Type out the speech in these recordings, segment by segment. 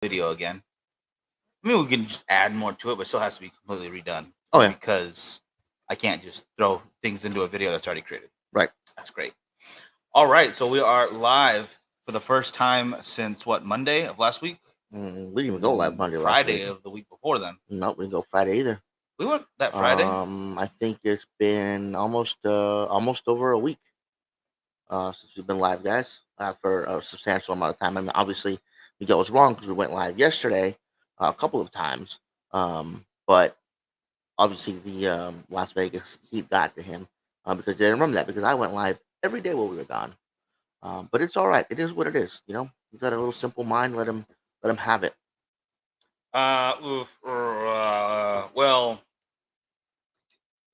video again. I mean, we can just add more to it, but it still has to be completely redone. Oh, yeah. Because I can't just throw things into a video that's already created. Right. That's great. All right, so we are live for the first time since what, Monday of last week? We didn't even go live Monday last Friday week. of the week before then. No, we didn't go Friday either. We went that Friday. I think it's been almost over a week since we've been live, guys. For a substantial amount of time. I mean, obviously, Miguel was wrong because we went live yesterday a couple of times. But obviously, the Las Vegas heat got to him because they remember that because I went live every day while we were gone. But it's all right. It is what it is. You know, he's got a little simple mind. Let him have it. Well,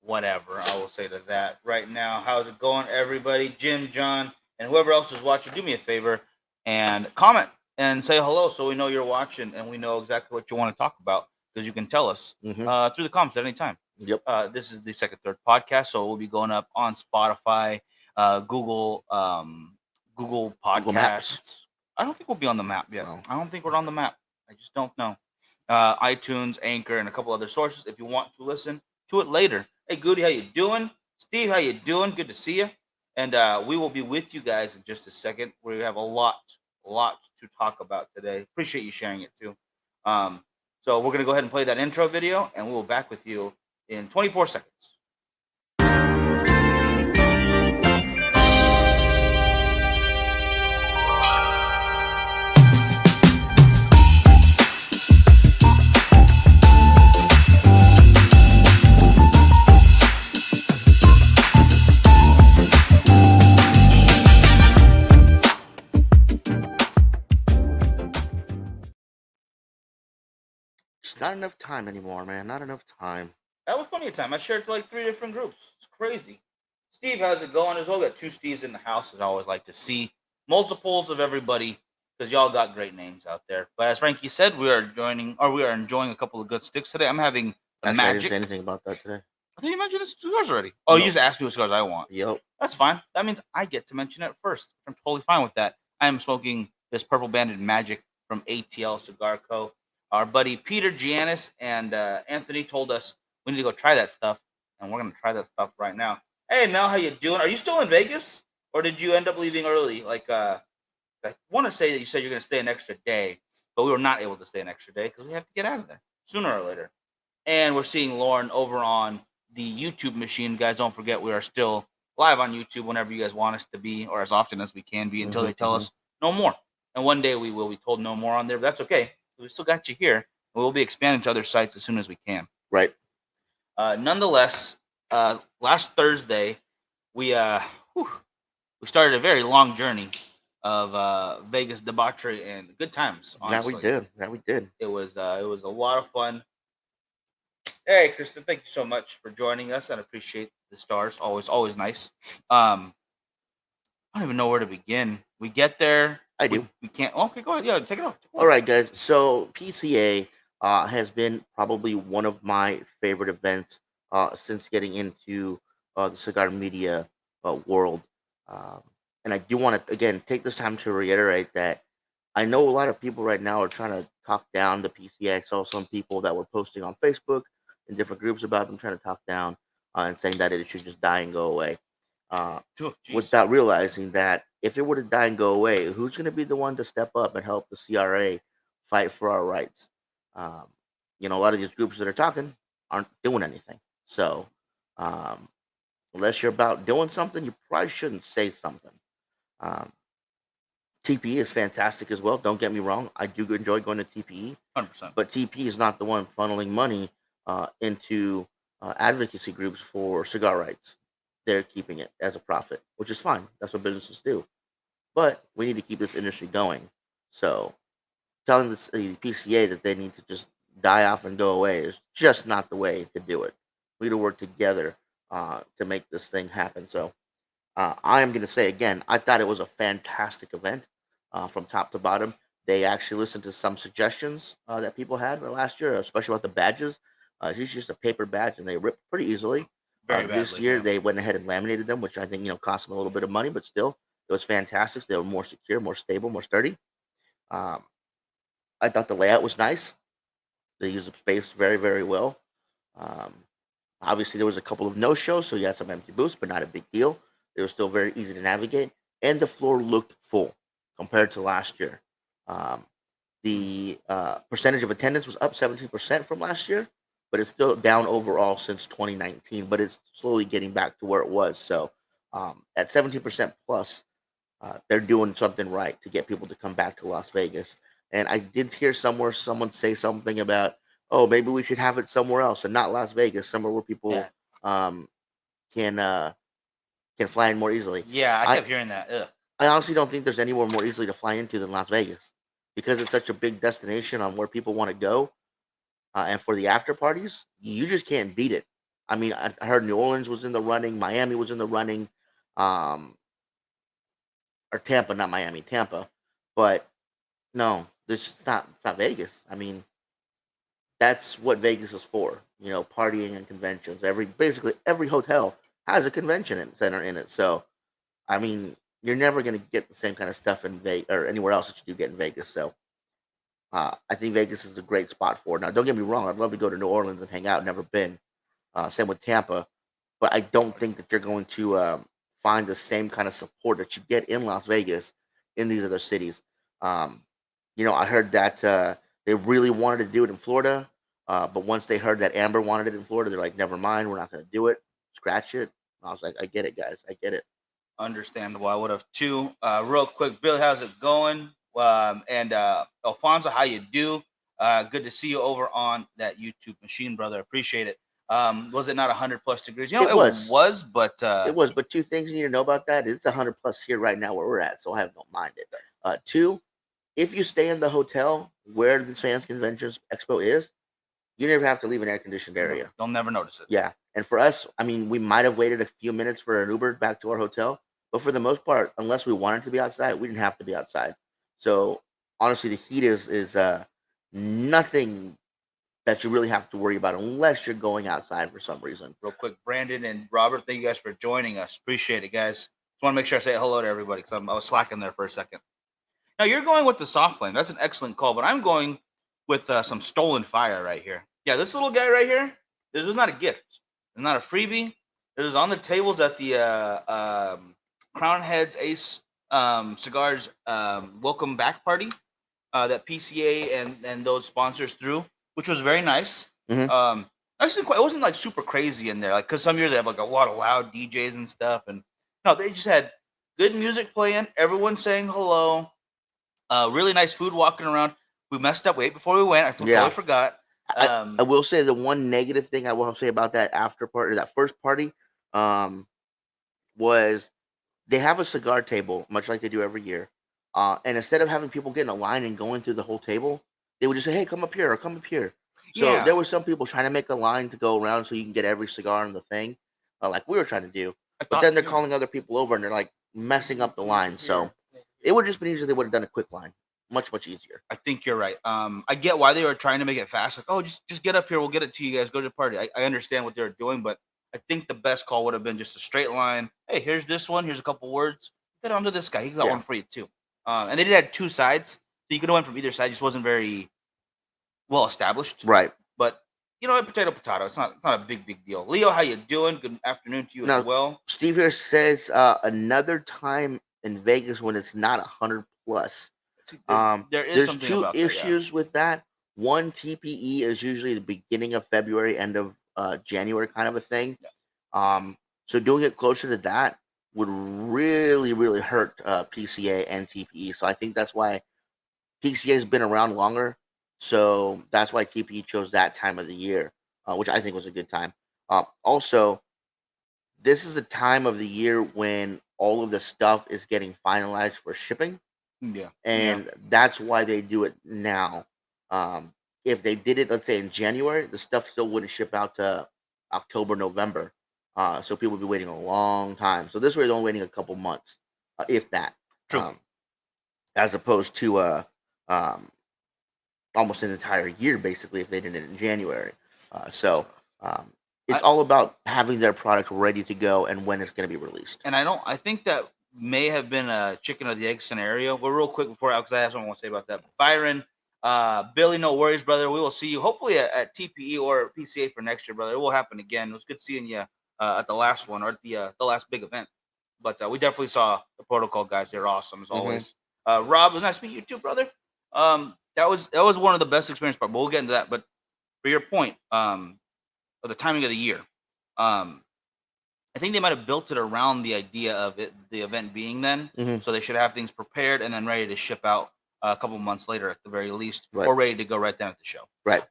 whatever I will say to that right now. How's it going, everybody? Jim, John, and whoever else is watching, do me a favor and comment and say hello so we know you're watching and we know exactly what you want to talk about because you can tell us through the comments at any time. Yep. This is the second, third podcast, so we'll be going up on Spotify, Google Podcasts. I don't think we'll be on the map yet. No. I don't think we're on the map. I just don't know. iTunes, Anchor, and a couple other sources if you want to listen to it later. Hey, Goody, how you doing? Steve, how you doing? Good to see you. And we will be with you guys in just a second. We have a lot to talk about today. Appreciate you sharing it too. So we're going to go ahead and play that intro video, and we will back with you in 24 seconds. Not enough time anymore, man. Not enough time. That was plenty of time. I shared to like 3 different groups. It's crazy. Steve, how's it going? As well, we got 2 Steves in the house, as I always like to see. Multiples of everybody, because y'all got great names out there. But as Frankie said, we are enjoying a couple of good sticks today. I'm having the Magic. I didn't say anything about that today. I think you mentioned the cigars already. Oh, no. You just asked me what cigars I want. Yep. That's fine. That means I get to mention it first. I'm totally fine with that. I am smoking this Purple Banded Magic from ATL Cigar Co. Our buddy Peter Giannis and Anthony told us we need to go try that stuff, and we're going to try that stuff right now. Hey, Mel, how you doing? Are you still in Vegas, or did you end up leaving early? Like, I want to say that you said you're going to stay an extra day, but we were not able to stay an extra day because we have to get out of there sooner or later. And we're seeing Lauren over on the YouTube machine. Guys, don't forget we are still live on YouTube whenever you guys want us to be, or as often as we can be until they tell us no more. And one day we will be told no more on there, but that's okay. We still got you here. We'll be expanding to other sites as soon as we can. Right. Nonetheless, last Thursday, we started a very long journey of Vegas debauchery and good times. Honestly. Yeah, we did. It was a lot of fun. Hey, Kristen, thank you so much for joining us. I appreciate the stars. Always nice. I don't even know where to begin. We get there. I do. We can't. Okay, go ahead. Yeah, take it off. All right, guys. So PCA has been probably one of my favorite events since getting into the cigar media world. And I do want to, again, take this time to reiterate that I know a lot of people right now are trying to talk down the PCA. I saw some people that were posting on Facebook in different groups about them trying to talk down and saying that it should just die and go away. Without realizing that if it were to die and go away, who's going to be the one to step up and help the CRA fight for our rights? A lot of these groups that are talking aren't doing anything. So unless you're about doing something, you probably shouldn't say something. TPE is fantastic as well. Don't get me wrong. I do enjoy going to TPE. 100%. But TPE is not the one funneling money into advocacy groups for cigar rights. They're keeping it as a profit, which is fine. That's what businesses do. But we need to keep this industry going. So telling the PCA that they need to just die off and go away is just not the way to do it. We need to work together to make this thing happen. So I am going to say again, I thought it was a fantastic event from top to bottom. They actually listened to some suggestions that people had last year, especially about the badges. It's just a paper badge, and they ripped pretty easily. This year, they went ahead and laminated them, which I think cost them a little bit of money, but still, it was fantastic. They were more secure, more stable, more sturdy. I thought the layout was nice. They used the space very, very well. Um, Obviously, there was a couple of no shows, so you had some empty booths, but not a big deal. They were still very easy to navigate, and the floor looked full compared to last year. Um, the percentage of attendance was up 17% from last year, but it's still down overall since 2019. But it's slowly getting back to where it was. So at 17% plus, they're doing something right to get people to come back to Las Vegas. And I did hear somewhere someone say something about, oh, maybe we should have it somewhere else and not Las Vegas, somewhere where people Yeah. um, can uh, can fly in more easily. Yeah, I I kept hearing that. Ugh. I honestly don't think there's anywhere more easily to fly into than Las Vegas because it's such a big destination on where people want to go. And for the after parties, you just can't beat it. I mean, I heard New Orleans was in the running, Miami was in the running, um, or Tampa, not Miami, Tampa. But no, this is not Vegas. I mean, that's what Vegas is for. You know, partying and conventions. Basically every hotel has a center in it. So I mean, you're never going to get the same kind of stuff in Vegas or anywhere else that you do get in Vegas. So I think Vegas is a great spot for it. Now, don't get me wrong. I'd love to go to New Orleans and hang out. Never been. Same with Tampa, but I don't think that you're going to find the same kind of support that you get in Las Vegas in these other cities. Um, I heard that they really wanted to do it in Florida, but once they heard that Amber wanted it in Florida, they're like, "Never mind, we're not going to do it. Scratch it." And I was like, "I get it, guys. I get it." Understandable. I would have too. Real quick, Billy, how's it going? And Alfonso, how you do? Good to see you over on that YouTube machine, brother. Appreciate it. Was it not 100+ degrees? It It was. was, but It was, but two things you need to know about that. It's 100 plus here right now where we're at, so I don't mind it. Two, if you stay in the hotel where the Fans Conventions Expo is, you never have to leave an air conditioned area. you'll never notice it. Yeah, and for us, I mean, we might have waited a few minutes for an Uber back to our hotel, but for the most part, unless we wanted to be outside, we didn't have to be outside. So honestly, the heat is nothing that you really have to worry about unless you're going outside for some reason. Real quick, Brandon and Robert, thank you guys for joining us. Appreciate it, guys. Just want to make sure I say hello to everybody because I was slacking there for a second. Now you're going with the soft flame. That's an excellent call, but I'm going with some stolen fire right here. Yeah, this little guy right here. This is not a gift. It's not a freebie. It is on the tables at the Crown Heads Ace Cigars welcome back party that PCA and those sponsors threw, which was very nice. Mhm. Actually, it wasn't like super crazy in there, like because some years they have like a lot of loud DJs and stuff, and no, they just had good music playing, everyone saying hello, really nice food walking around. We messed up. Wait, before we went, I totally forgot. I will say the one negative thing I will say about that after party, that first party, was they have a cigar table, much like they do every year. And instead of having people get in a line and going through the whole table, they would just say, "Hey, come up here," or "Come up here." So Yeah. there were some people trying to make a line to go around so you can get every cigar in the thing, like we were trying to do. But then they're calling other people over and they're like messing up the line. So it would have just been easier if they would have done a quick line, much easier. I think you're right. I get why they were trying to make it fast. Like, oh, just get up here. We'll get it to you guys. Go to the party. I understand what they were doing, but I think the best call would have been just a straight line. Hey, here's this one. Here's a couple words. Get on to this guy. He got one for you too. And they did have two sides, so you could have went from either side. Just wasn't very well established. Right. But potato. It's not a big deal. Leo, how you doing? Good afternoon to you Now, as well. Steve here says another time in Vegas when it's not 100 plus. There is There's something two about issues with that. One, TPE is usually the beginning of February, end of January, kind of a thing. So doing it closer to that would really hurt PCA and TPE. So I think that's why PCA has been around longer. So that's why TPE chose that time of the year, which I think was a good time. Also, this is the time of the year when all of the stuff is getting finalized for shipping. Yeah. And that's why they do it now. If they did it, let's say in January, the stuff still wouldn't ship out to October, November. So people would be waiting a long time. So this way, they're only waiting a couple months, if that. True. As opposed to almost an entire year, basically, if they did it in January. It's all about having their product ready to go and when it's going to be released. And I think that may have been a chicken or the egg scenario. But real quick before, because I have something I want to say about that. Byron, Billy, no worries, brother. We will see you hopefully at TPE or PCA for next year, brother. It will happen again. It was good seeing you at the last one or at the last big event. But we definitely saw the protocol guys. They're awesome as Mm-hmm. always. Rob, it was nice to meet you too, brother. That was one of the best experience part. But we'll get into that. But for your point, of the timing of the year, um, I think they might have built it around the idea of it, the event being then, Mm-hmm. so they should have things prepared and then ready to ship out a couple months later at the very least, Right. or ready to go right then at the show. Right.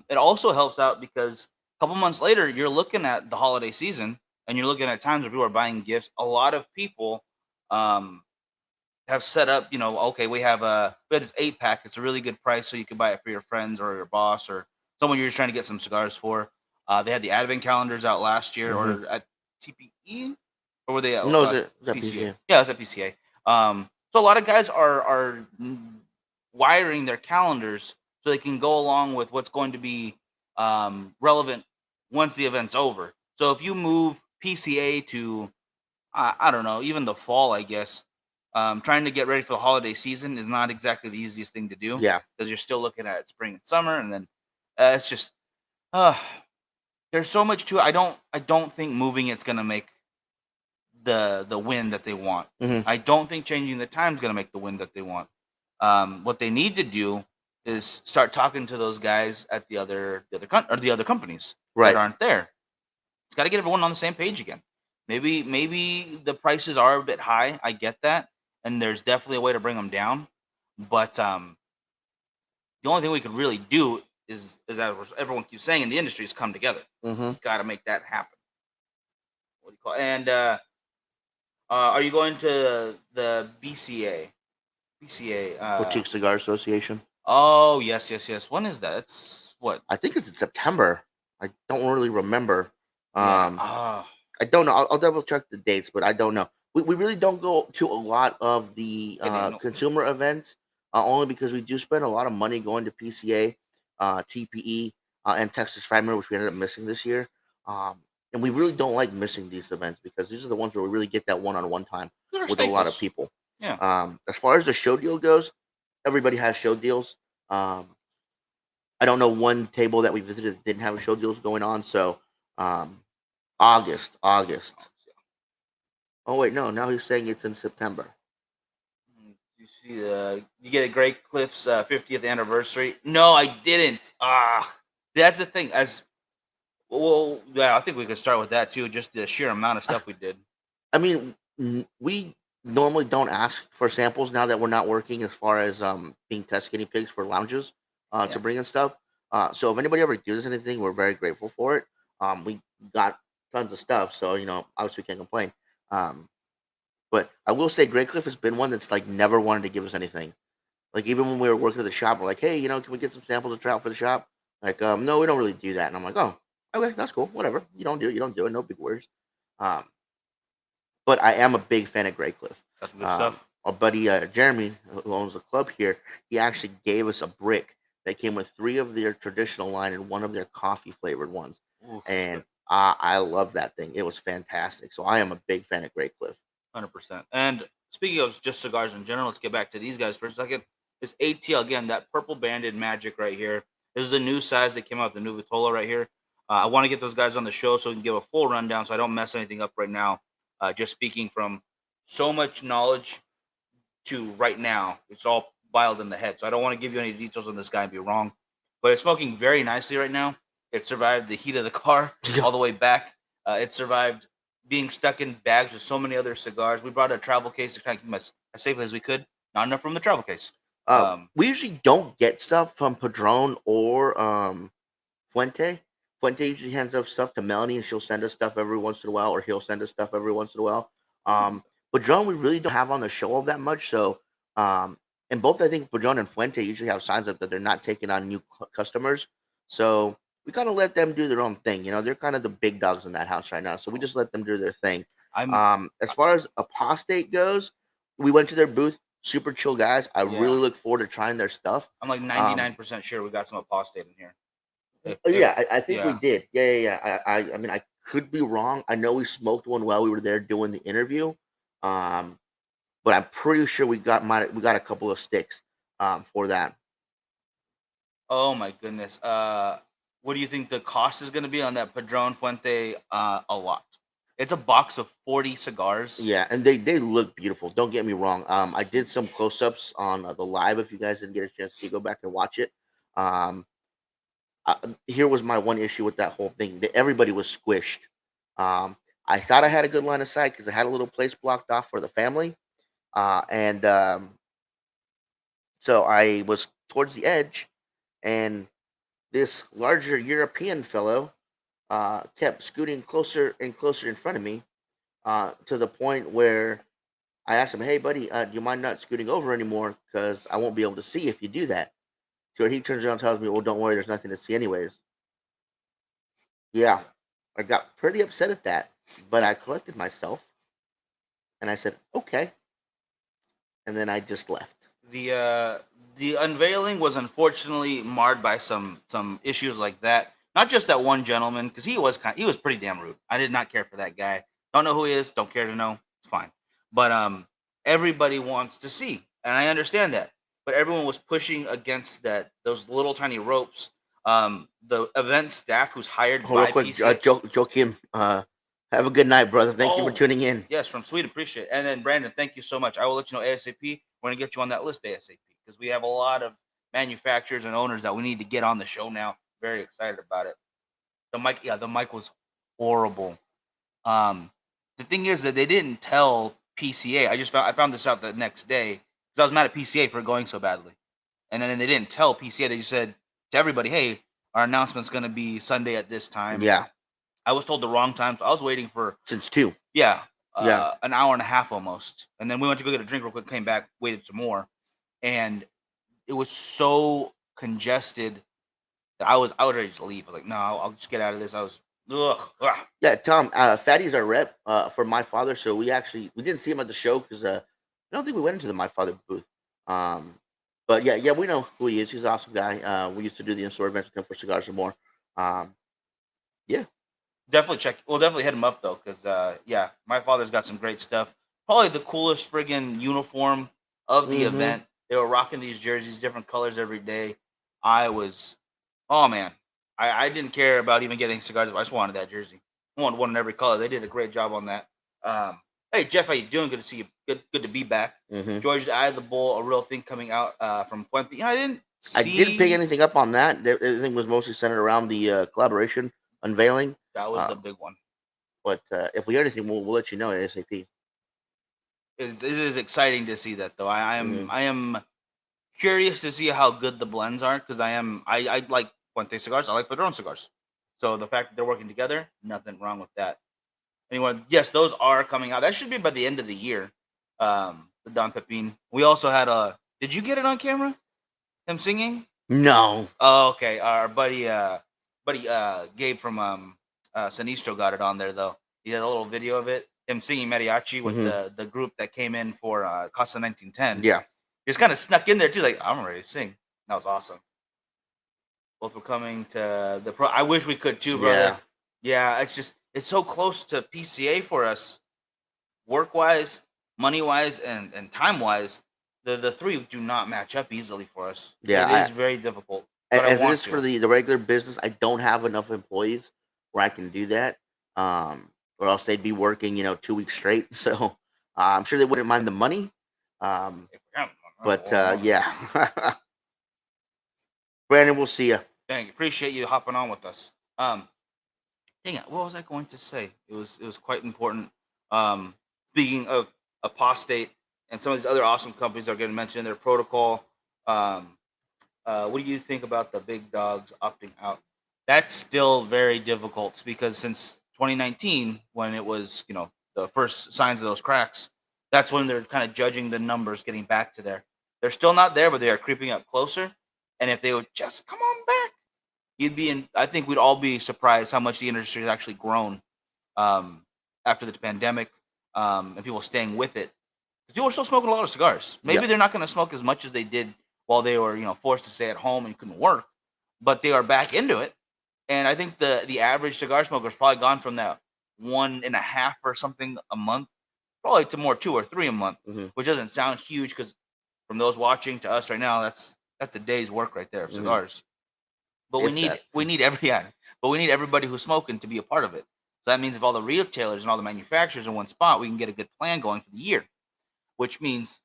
It also helps out because a couple months later, you're looking at the holiday season and you're looking at times where people are buying gifts. A lot of people um, have set up, okay, we have this 8 pack. It's a really good price, so you can buy it for your friends or your boss or someone you're just trying to get some cigars for. They had the advent calendars out last year, Mm-hmm. or at TPE, or were they at No, that PCA? PCA. Yeah, it was at PCA. So a lot of guys are wiring their calendars so they can go along with what's going to be relevant once the event's over. So if you move PCA to I don't know, even the fall, I guess. Trying to get ready for the holiday season is not exactly the easiest thing to do Yeah. because you're still looking at spring and summer, and then it's just uh, there's so much to it. I don't think moving it's gonna make the win that they want. Mm-hmm. I don't think changing the time's gonna make the win that they want. What they need to do is start talking to those guys at the other companies that Right. aren't there. Got to get everyone on the same page again. Maybe the prices are a bit high. I get that, and there's definitely a way to bring them down. But the only thing we could really do is as everyone keeps saying in the industry is come together. Mm-hmm. Got to make that happen. What do you call it? And are you going to the BCA? BCA. Boutique Cigar Association. Oh yes, yes, yes. When is that? It's what? I think it's in September. I don't really remember. Yeah. I don't know. I'll double check the dates, but I don't know. We really don't go to a lot of the consumer events, only because we do spend a lot of money going to PCA, TPE, and Texas Frammer, which we ended up missing this year. And we really don't like missing these events because these are the ones where we really get that one-on-one time They're with a lot of staples. people. Yeah. As far as the show deal goes, everybody has show deals. I don't know one table that we visited that didn't have a show deals going on. So um, August. Oh wait, no. Now he's saying it's in September. You see you get a Great Cliff's 50th anniversary. No, I didn't. That's the thing. As well, yeah, I think we could start with that too. Just the sheer amount of stuff we did. I mean, we normally don't ask for samples now that we're not working as far as being test guinea pigs for lounges to Yeah. bring in stuff. So if anybody ever gives us anything, we're very grateful for it. We got tons of stuff, so obviously we can't complain. Um, but I will say, Great Cliff has been one that's like never wanted to give us anything. Like even when we were working at the shop, we're like, hey, can we get some samples of trout for the shop? Like, no, we don't really do that. And I'm like, oh, okay, that's cool, whatever. You don't do it, you don't do it, no big worries. Um, but I am a big fan of Great Cliff. That's some good stuff. Our buddy Jeremy, who owns the club here, he actually gave us a brick that came with 3 of their traditional line and 1 of their coffee flavored ones. Ooh, And I love that thing. It was fantastic. So I am a big fan of Great Cliff. 100%. And speaking of just cigars in general, let's get back to these guys for a second. This ATL again, that purple banded magic right here. This is the new size that came out, the new Vitola right here. I want to get those guys on the show so we can give a full rundown, so I don't mess anything up right now. Just speaking from so much knowledge to right now, it's all biled in the head. So I don't want to give you any details on this guy and be wrong. But it's smoking very nicely right now. It survived the heat of the car all the way back. It survived being stuck in bags with so many other cigars. We brought a travel case to kind of keep them as safely as we could. Not enough room in the travel case. We usually don't get stuff from Padron or Fuente. Fuente usually hands up stuff to Melanie, and she'll send us stuff every once in a while, or he'll send us stuff every once in a while. Padron, we really don't have on the show all that much. So, and both I think Padron and Fuente usually have signs up that they're not taking on new customers. So we kind of let them do their own thing. They're kind of the big dogs in that house right now. So we just let them do their thing. As far as Apostate goes, we went to their booth. Super chill guys. I really look forward to trying their stuff. I'm like 99% sure we got some Apostate in here. I think we did. Yeah. I mean, I could be wrong. I know we smoked one while we were there doing the interview, but I'm pretty sure we got a couple of sticks for that. Oh my goodness. What do you think the cost is going to be on that Padron Fuente? A lot. It's a box of 40 cigars. Yeah, and they look beautiful. Don't get me wrong. I did some close ups on the live. If you guys didn't get a chance to go back and watch it, um, here was my one issue with that whole thing. That everybody was squished. Um, I thought I had a good line of sight because I had a little place blocked off for the family, and so I was towards the edge, and this larger European fellow kept scooting closer and closer in front of me, to the point where I asked him, "Hey, buddy, do you mind not scooting over anymore? Because I won't be able to see if you do that." So he turns around and tells me, "Well, don't worry, there's nothing to see anyways." Yeah, I got pretty upset at that, but I collected myself and I said, "Okay," and then I just left. The uh, the unveiling was unfortunately marred by some issues like that. Not just that one gentleman, because he was pretty damn rude. I did not care for that guy. Don't know who he is. Don't care to know. It's fine. But everybody wants to see, and I understand that. But everyone was pushing against those little tiny ropes. The event staff who's hired Oh, real by quick, PCA. Joakim, have a good night, brother. Thank you for Oh, tuning in. yes, from Sweden. Appreciate it. And then Brandon, thank you so much. I will let you know ASAP. We're gonna get you on that list ASAP because we have a lot of manufacturers and owners that we need to get on the show now. Very excited about it. The mic, yeah, the mic was horrible. Um, the thing is that they didn't tell PCA. I found this out the next day because I was mad at PCA for going so badly. And then they didn't tell PCA. They just said to everybody, "Hey, our announcement's gonna be Sunday at this time." Yeah, I was told the wrong time, so I was waiting for since two. yeah, Yeah, an hour and a half almost. And then we went to go get a drink real quick, came back, waited some more, and it was so congested that I was ready to leave. I was like, no, I'll just get out of this. I was ugh. yeah. Tom, Fatty's our rep for my father, so we didn't see him at the show because I don't think we went into the my father booth. Um, but yeah, we know who he is. He's an awesome guy. We used to do the in-store events with him for cigars and more. Um, yeah, Definitely check. We'll definitely hit him up though, because yeah, my father's got some great stuff. Probably the coolest friggin' uniform of the mm-hmm. event. They were rocking these jerseys, different colors every day. I was, oh man, I didn't care about even getting cigars. I just wanted that jersey. I wanted one in every color. They did a great job on that. Hey Jeff, how you doing? Good to see you. Good to be back. Mm-hmm. George, the Eye of the Bull, a real thing coming out from Fuente. I didn't I didn't pick see anything up on that. Everything was mostly centered around the collaboration unveiling. that was the Um, big one. but if we hear anything, we'll let you know ASAP. It is exciting to see that though. Mm-hmm. I am curious to see how good the blends are because I like Fuente cigars. I like Padron cigars. So the fact that they're working together, nothing wrong with that. Anyway, yes, those are coming out. That should be by the end of the year. The Don Pepin. We also had a. Did you get it on camera? Him singing? No. Oh, okay. Our buddy Gabe from Sinistro got it on there though. He had a little video of it. Him singing mariachi with Mm-hmm. the group that came in for Casa 1910. Yeah. He just kind of snuck in there too, like I'm ready to sing. That was awesome. Both were coming to the pro. I wish we could too, Yeah. brother. Yeah, it's so close to PCA for us, work wise, money wise, and time wise. The three do not match up easily for us. Yeah. It is very difficult, but I As it want is for to. the regular business, I don't have enough employees where I can do that. Or else they'd be working, 2 weeks straight. So I'm sure they wouldn't mind the money. Um, but yeah, Brandon, we'll see you. Dang, appreciate you hopping on with us. Um, dang it, what was I going to say? It was quite important. Speaking of apostate and some of these other awesome companies that are getting mentioned in their protocol. Um, what do you think about the big dogs opting out? That's still very difficult because since 2019, when it was the first signs of those cracks, that's when they're kind of judging the numbers getting back to there. They're still not there, but they are creeping up closer. And if they would just come on back, you'd be in. I think we'd all be surprised how much the industry has actually grown um, after the pandemic and people staying with it. People are still smoking a lot of cigars. Maybe Yep. they're not going to smoke as much as they did while they were, forced to stay at home and couldn't work, but they are back into it. And I think the average cigar smoker has probably gone from that 1.5 or something a month, probably to more 2 or 3 a month, Hmm. which doesn't sound huge because from those watching to us right now, that's a day's work right there of Hmm. cigars. But if that. we need every yeah, but we need everybody who's smoking to be a part of it. So that means if all the retailers and all the manufacturers in one spot, we can get a good plan going for the year, which means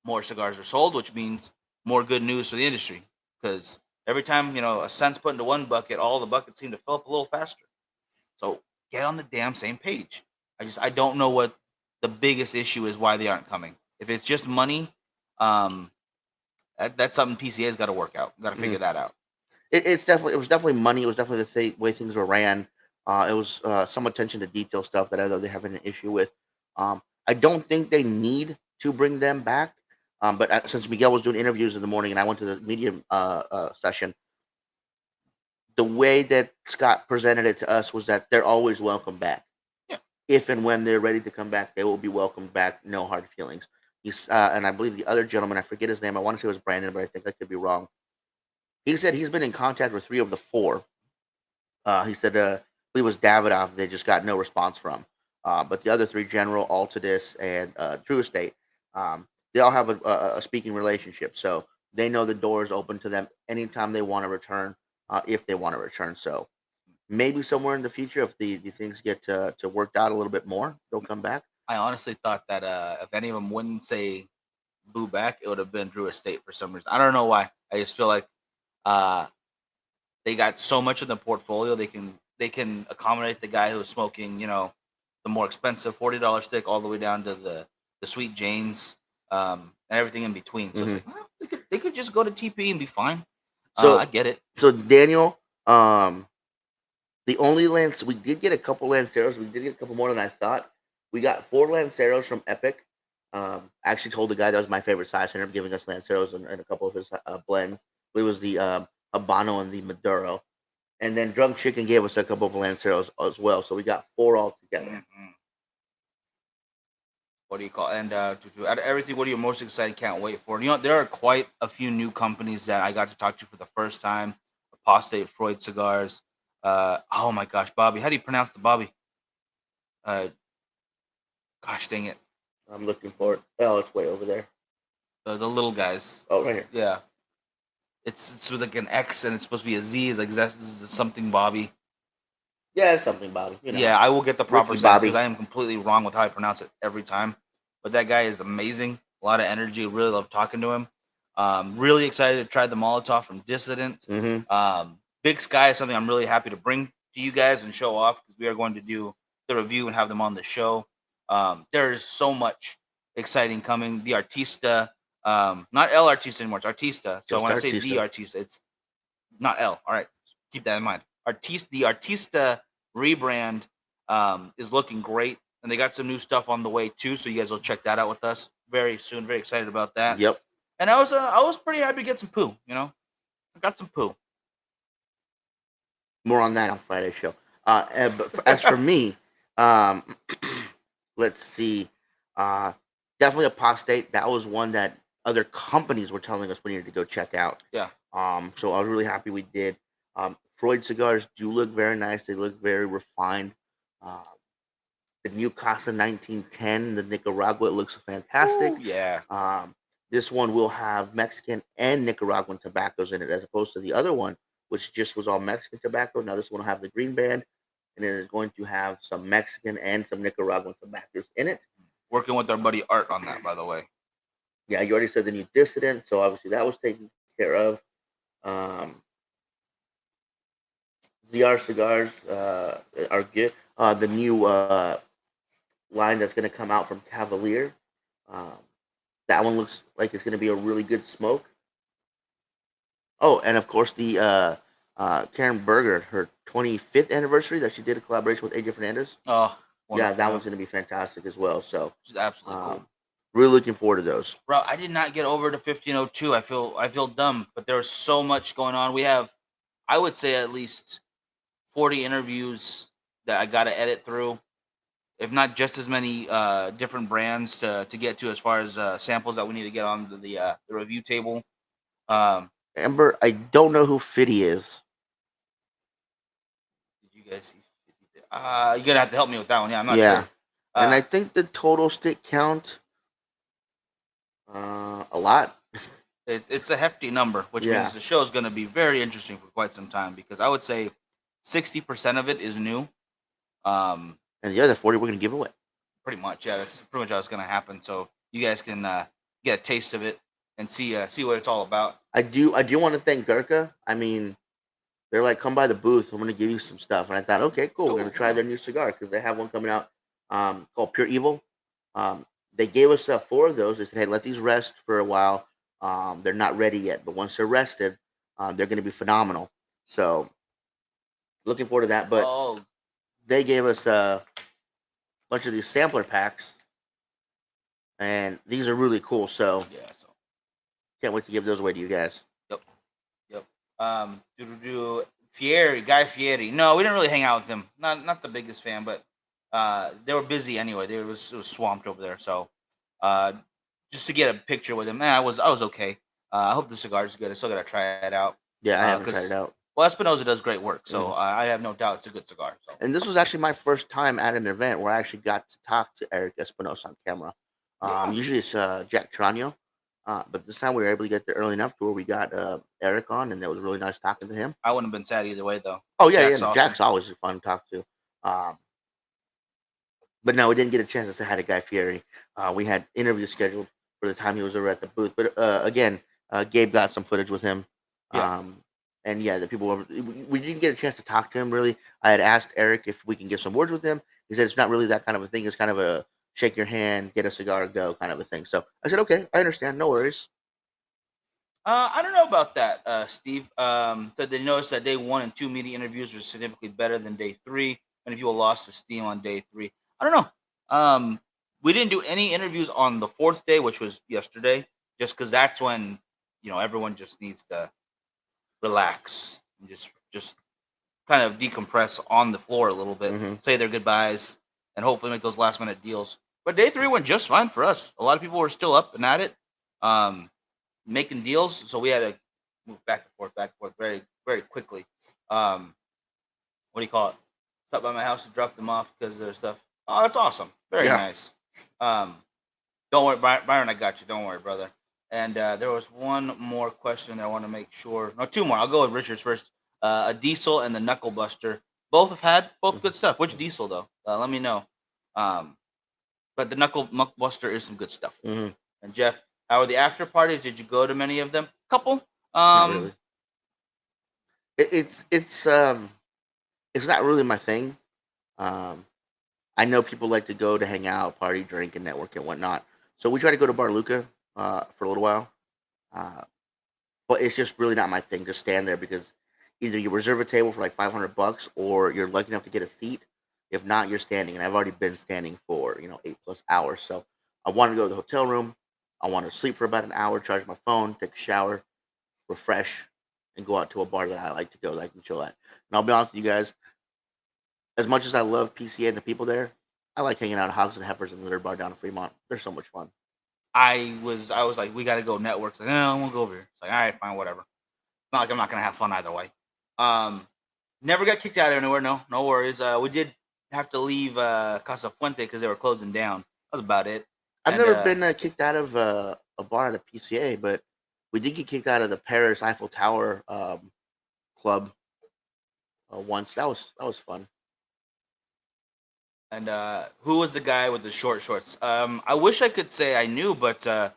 more cigars are sold, which means more good news for the industry. Because every time a cent's put into one bucket, all the buckets seem to fill up a little faster. So get on the damn same page. I don't know what the biggest issue is why they aren't coming. If it's just money, um, that's something PCA's got to work out. Got to figure that out. It was definitely money. It was definitely way things were ran. It was some attention to detail stuff that I know they're having an issue with. I don't think they need to bring them back. But since Miguel was doing interviews in the morning and I went to the media session, the way that Scott presented it to us was that they're always welcome back. Yeah. If and when they're ready to come back, they will be welcomed back. No hard feelings. And I believe the other gentleman, I forget his name. I want to say it was Brandon, but I think I could be wrong. He said he's been in contact with 3 of the 4. He said, I believe it was Davidoff. They just got no response from. But the other 3, General, Altadis, and True Estate, they all have a speaking relationship. So they know the door is open to them anytime they want to return, if they want to return. So maybe somewhere in the future, if the things get to worked out a little bit more, they'll come back. I honestly thought that if any of them wouldn't say boo back, it would have been Drew Estate for some reason. I don't know why. I just feel like they got so much in the portfolio they can accommodate the guy who's smoking, the more expensive $40 stick all the way down to the Sweet Janes, and everything in between. So it's like, well, they could just go to TP and be fine. So I get it. So Daniel, the only we did get a couple Lanceros. We did get a couple more than I thought. We got 4 Lanceros from Epic. I actually told the guy that was my favorite size. He ended up giving us Lanceros and a couple of his blends. It was the Habano and the Maduro. And then Drunk Chicken gave us a couple of Lanceros as well. So we got 4 altogether. Mm-hmm. What do you call? And out of everything, what are you most excited? Can't wait for? There are quite a few new companies that I got to talk to for the first time. Apostate, Freud Cigars. Oh my gosh, Bobby. How do you pronounce the Bobby? Gosh dang it. I'm looking for it. Oh, it's way over there. The little guys. Oh, right here. Yeah. It's with like an X and it's supposed to be a Z. It's like this is something Bobby. Yeah, it's something Bobby. Yeah, I will get the proper Bobby because I am completely wrong with how I pronounce it every time. But that guy is amazing. A lot of energy. Really love talking to him. Really excited to try the Molotov from Dissident. Mm-hmm. Big Sky is something I'm really happy to bring to you guys and show off because we are going to do the review and have them on the show. There is so much exciting coming. The Artista, not El Artista anymore. It's Artista. So when I say the Artista, it's not El. All right, keep that in mind. The Artista rebrand is looking great, and they got some new stuff on the way too. So you guys will check that out with us very soon. Very excited about that. Yep. And I was pretty happy to get some poo. I got some poo. More on that on Friday's show. But as for me, let's see. Definitely Apostate. That was one that other companies were telling us we needed to go check out. Yeah. So I was really happy we did. Freud cigars do look very nice. They look very refined. The new Casa 1910, the Nicaragua, it looks fantastic. Ooh, yeah. This one will have Mexican and Nicaraguan tobaccos in it, as opposed to the other one, which just was all Mexican tobacco. Now this one will have the green band, and it is going to have some Mexican and some Nicaraguan tobaccos in it. Working with our buddy Art on that, by the way. Yeah, you already said the new Dissident, so obviously that was taken care of. ZR cigars are good. The new line that's going to come out from Cavalier, that one looks like it's going to be a really good smoke. Oh, and of course the Karen Berger, her 25th anniversary that she did a collaboration with AJ Fernandez. Oh, yeah, that one's going to be fantastic as well. So just absolutely cool. Really looking forward to those. Bro, I did not get over to 1502. I feel dumb, but there was so much going on. We have, I would say, at least 40 interviews that I got to edit through, if not just as many different brands to get to as far as samples that we need to get on the review table. Amber, I don't know who Fitty is. Did you guys see Fitty? You're gonna have to help me with that one. Yeah, I'm not sure. And I think the total stick count, a lot. It's a hefty number, which means Yeah, the show is going to be very interesting for quite some time because I would say 60% of it is new. Um, and the other 40 we're gonna give away. Pretty much, yeah, that's pretty much how it's going to happen. So you guys can get a taste of it and see what it's all about. I do want to thank Gurkha. I mean, they're like, come by the booth. I'm gonna give you some stuff, and I thought, okay, cool. We're gonna Cool, try yeah. their new cigar because they have one coming out called Pure Evil. They gave us four of those. They said, hey, let these rest for a while. They're not ready yet, but once they're rested, they're gonna be phenomenal. So looking forward to that. But Oh, they gave us a bunch of these sampler packs, and these are really cool. So yeah. So can't wait to give those away to you guys. yep, yep. Do Guy Fieri. No, we didn't really hang out with him. Not the biggest fan, but they were busy anyway. It was swamped over there. So uh, just to get a picture with him, I was okay. I hope the cigar is good. I still gotta try it out Yeah, I haven't tried it because out. well, Espinosa does great work. So Mhm. I have no doubt it's a good cigar. So And this was actually my first time at an event where I actually got to talk to Eric Espinosa on camera. yeah, Usually it's Jack Trano, but this time we were able to get there early enough to where we got Eric on, and it was really nice talking to him. I wouldn't have been sad either way though. Oh yeah, yeah, Jack's no, awesome. Jack's always fun to talk to. Um, but no, we didn't get a chance to say hi to Guy Fieri. We had interviews scheduled for the time he was over at the booth. But again, Gabe got some footage with him. Yeah. Um, and yeah, the people we didn't get a chance to talk to him really. I had asked Eric if we can get some words with him. He said it's not really that kind of a thing. It's kind of a shake your hand, get a cigar, go kind of a thing. So I said, okay, I understand, no worries. I don't know about that, Steve. Said they noticed that day 1 and 2 media interviews were significantly better than day 3. Many people lost the steam on day 3. I don't know. We didn't do any interviews on the 4th day, which was yesterday, just because that's when everyone just needs to relax and just kind of decompress on the floor a little bit, Hmm. say their goodbyes, and hopefully make those last minute deals. But day 3 went just fine for us. A lot of people were still up and at it. Um, Making deals, so we had to move back and forth very, very quickly. Um, what do you call it? Stop by my house to drop them off because of their stuff. Oh, that's awesome. Very Yeah, nice. Um, don't worry, Byron, I got you. Don't worry, brother. And there was one more question that I want to make sure. No, two more. I'll go with Richard's first. A diesel and the knuckle buster. Both have had both good stuff. Which diesel though? Let me know. Um, but the knuckle buster is some good stuff. hmm, And Jeff, how are the after parties? Did you go to many of them? Couple. not really. It's not really my thing. Um, I know people like to go to hang out, party, drink, and network and whatnot. So we try to go to Bar Luca for a little while, uh, but it's just really not my thing to stand there because either you reserve a table for like $500 or you're lucky enough to get a seat. If not, you're standing, and I've already been standing for 8+ hours. So I want to go to the hotel room. I want to sleep for about an hour, charge my phone, take a shower, refresh, and go out to a bar that I like to go that I can chill at. And I'll be honest with you guys, as much as I love PCA and the people there, I like hanging out at Hogs and Heifers and the Bar down in Fremont. They're so much fun. I was like, we got to go network. Like, no, we'll go over here. It's like, all right, fine, whatever. It's not like I'm not gonna have fun either way. Um, Never got kicked out of anywhere. No, no worries. We did have to leave Casa Fuente because they were closing down. That was about it. I've And never been kicked out of a bar at a PCA, but we did get kicked out of the Paris Eiffel Tower club once. That was fun. Who was the guy with the short shorts? I wish I could say I knew, but you're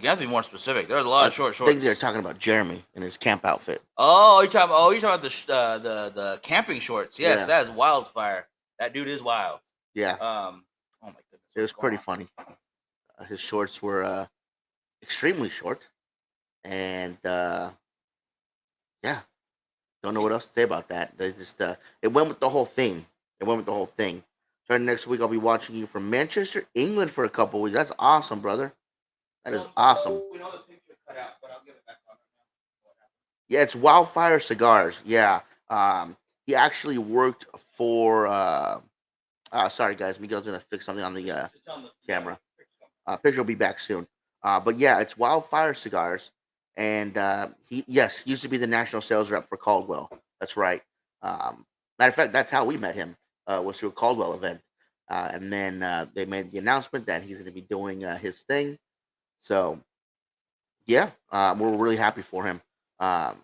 gonna have to be more specific. There's a lot I of short think they're shorts. talking about Jeremy and his camp outfit. You're talking about the camping shorts. Yes, Yeah, that is wildfire. That dude is wild. yeah, Oh my goodness, it what's was going pretty on? funny. His shorts were extremely short, and yeah, don't know what else to say about that. They just it went with the whole thing. It went with the whole thing. Starting next week, I'll be watching you from Manchester, England for a couple weeks. That's awesome, brother. That is awesome. We know the picture cut out, but I'll give it back on right Yeah, it's Wildfire Cigars. Yeah. He actually worked for. Sorry, guys. Miguel's gonna fix something on the Just tell them camera. the Picture will be back soon. But yeah, it's Wildfire Cigars, and he used to be the national sales rep for Caldwell. That's right. Matter of fact, that's how we met him. Was through a Caldwell event, and then they made the announcement that he's going to be doing his thing. So Yeah, we're really happy for him. Um,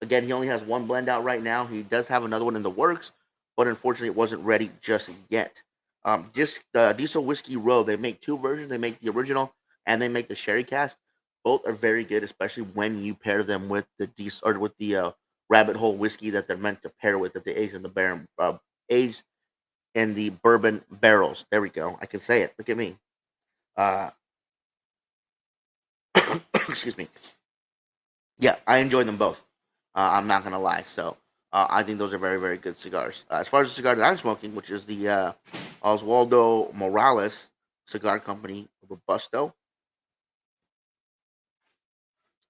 Again, he only has one blend out right now. He does have another one in the works, but unfortunately, it wasn't ready just yet. Just Diesel Whiskey Row. They make two versions. They make the original and they make the sherry cast. Both are very good, especially when you pair them with the diesel or with the Rabbit Hole whiskey that they're meant to pair with. That they age in the bourbon barrels. There we go. I can say it. Look at me. Uh, excuse me. Yeah, I enjoy them both. I'm not gonna lie. So I think those are very, very good cigars. As far as the cigar that I'm smoking, which is the Oswaldo Morales Cigar Company Robusto,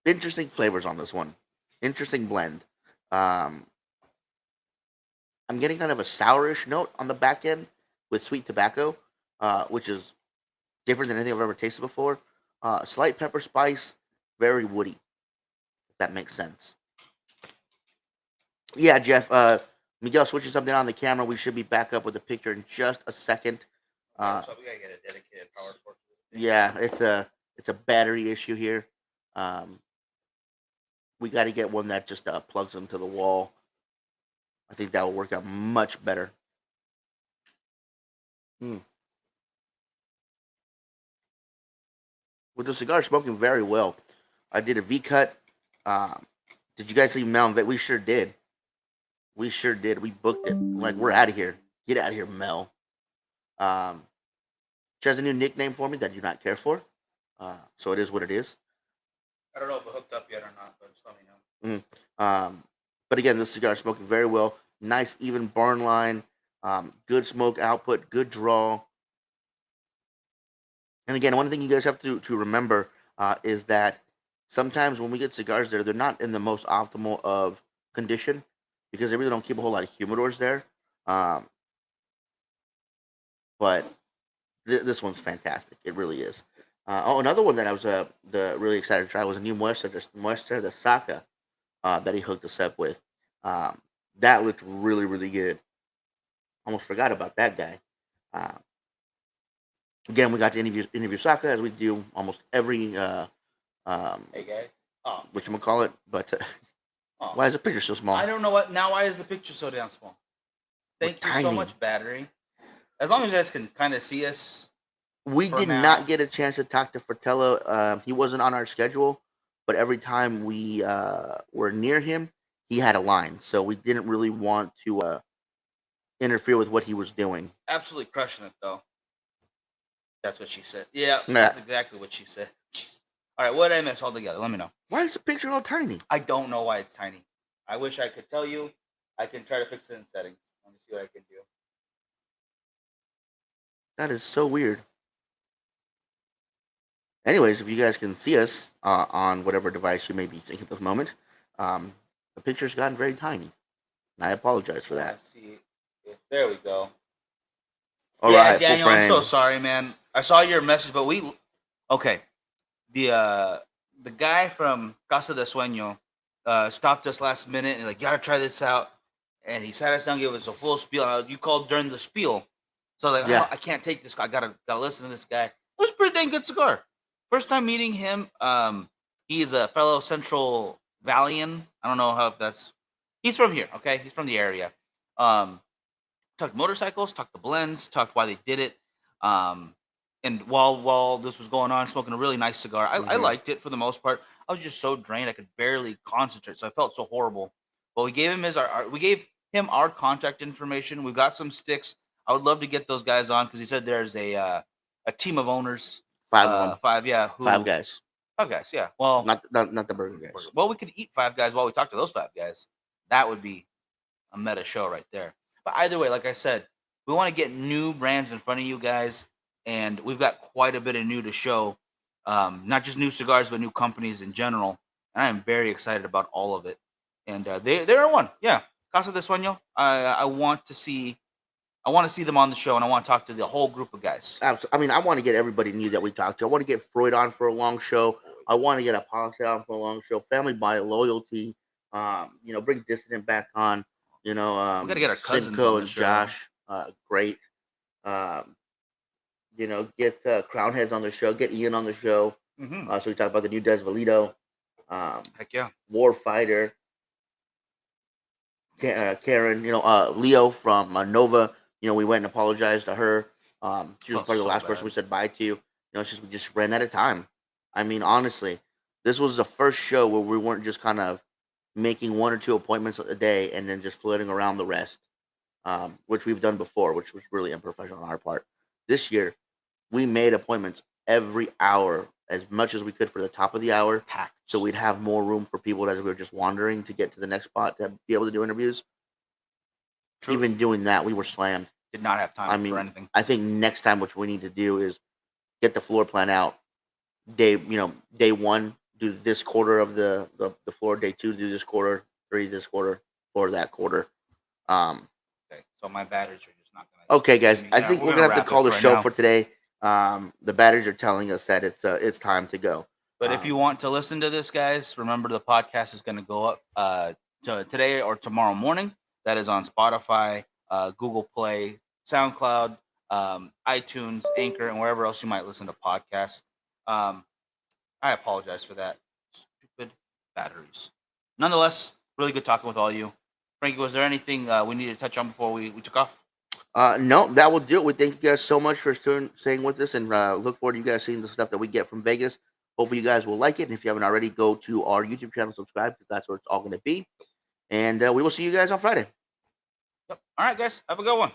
interesting flavors on this one. Interesting blend. Um, I'm getting kind of a sourish note on the back end with sweet tobacco, which is different than anything I've ever tasted before. Slight pepper spice, very woody. If that makes sense. Yeah, Jeff. Miguel switching something on the camera. We should be back up with the picture in just a second. Yeah, Uh, so we gotta get a dedicated power source. yeah, it's a battery issue here. Um, we got to get one that just plugs into the wall. I think that will work out much better. Hmm. With the cigar smoking very well. I did a V cut. Um, did you guys see Mel? We sure did. We sure did. We booked it. Like we're out of here. Get out of here, Mel. Um, she has a new nickname for me that I do not care for. So it is what it is. I don't know if it hooked up yet or not, but just let me know. Mhm. But again, this cigar is smoking very well. Nice, even burn line. Good smoke output. Good draw. And again, one thing you guys have to remember is that sometimes when we get cigars there, they're not in the most optimal of condition because they really don't keep a whole lot of humidors there. Um, but this one's fantastic. It really is. Another one that I was really excited to try was a new Muestra de Saka that he hooked us up with. Um, that looked really, really good. Almost forgot about that guy. Uh, Again, we got to interview Saka as we do almost every Hey guys. Oh, what you call it. But oh. why is the picture so small? I don't know what now. Why is the picture so damn small? We're Thank you so tiny. much, battery. As long as you guys can kind of see us We for did now. not get a chance to talk to Fratello. He wasn't on our schedule, but every time we were near him, he had a line. So we didn't really want to interfere with what he was doing. Absolutely crushing it though. That's what she said. Yeah, Nah. that's exactly what she said. All right, what did I miss altogether? Let me know. Why is the picture all tiny? I don't know why it's tiny. I wish I could tell you. I can try to fix it in settings. Let me see what I can do. That is so weird. Anyways, if you guys can see us on whatever device you may be seeing at this moment, the picture's gotten very tiny. And I apologize for that. I see. There we go. All Yeah, right, full Daniel, I'm so frame. sorry, man. I saw your message, but we okay. The guy from Casa de Sueño stopped us last minute and like, you gotta try this out. And he sat us down, gave us a full spiel. You called during the spiel, so I was like, Yeah. oh, I can't take this. I gotta listen to this guy. It was a pretty dang good cigar. First time meeting him. He's a fellow Central Valleyan. I don't know how if that's. He's from here. Okay, he's from the area. Um, Talked motorcycles, talked the blends, talked why they did it. Um, and while this was going on, smoking a really nice cigar. I Mhm. liked it for the most part. I was just so drained I could barely concentrate, so I felt so horrible. But we gave him we gave him our contact information. We've got some sticks. I would love to get those guys on because he said there's a team of owners, Five of them. five, yeah, Five guys. five guys, yeah. Well, Not the burger guys. well, we could eat five guys while we talk to those five guys. That would be a meta show right there. But either way, like I said, we want to get new brands in front of you guys, and we've got quite a bit of new to show. Not just new cigars, but new companies in general. And I am very excited about all of it. And they are one, yeah. Casa de Sueño. I want to see them on the show, and I want to talk to the whole group of guys. I mean, I want to get everybody new that we talked to. I want to get Freud on for a long show. I want to get Apoxie on for a long show. Family by loyalty. Bring Dissident back on. We got to get our cousins Simcoe on the and show. Josh. Great. Get Crown Heads on the show. Get Ian on the show. Mm-hmm. So we talked about the new Desvalito, um, Heck yeah. Warfighter, Karen, Leo from Nova. We went and apologized to her. She was Felt probably the so last person bad. we said bye to. It's just we just ran out of time. I mean, honestly, this was the first show where we weren't just kind of making one or two appointments a day and then just floating around the rest, which we've done before, which was really unprofessional on our part. This year, we made appointments every hour as much as we could for the top of the hour, Packed. so we'd have more room for people as we were just wandering to get to the next spot to be able to do interviews. True. Even doing that, we were slammed. Did not have I time for mean, anything. I think next time what we need to do is get the floor plan out. Day one, do this quarter of the floor. Day two, do this quarter. Three, this quarter. Four, that quarter. Um, Okay. So my batteries are just not gonna okay, give guys, me. I Yeah, think we're we're gonna gonna have to wrap it call the for right show now. for today. The batteries are telling us that it's time to go. But if you want to listen to this, guys, remember the podcast is going to go up to today or tomorrow morning. That is on Spotify, Google Play, SoundCloud, iTunes, Anchor, and wherever else you might listen to podcasts. Um, I apologize for that. Stupid batteries. Nonetheless, really good talking with all you. Frankie, was there anything we needed to touch on before we took off? No, that will do it. We thank you guys so much for staying with us, and look forward to you guys seeing the stuff that we get from Vegas. Hopefully, you guys will like it. And if you haven't already, go to our YouTube channel, subscribe, because that's where it's all going to be. And we will see you guys on Friday. Yep. All right, guys. Have a good one.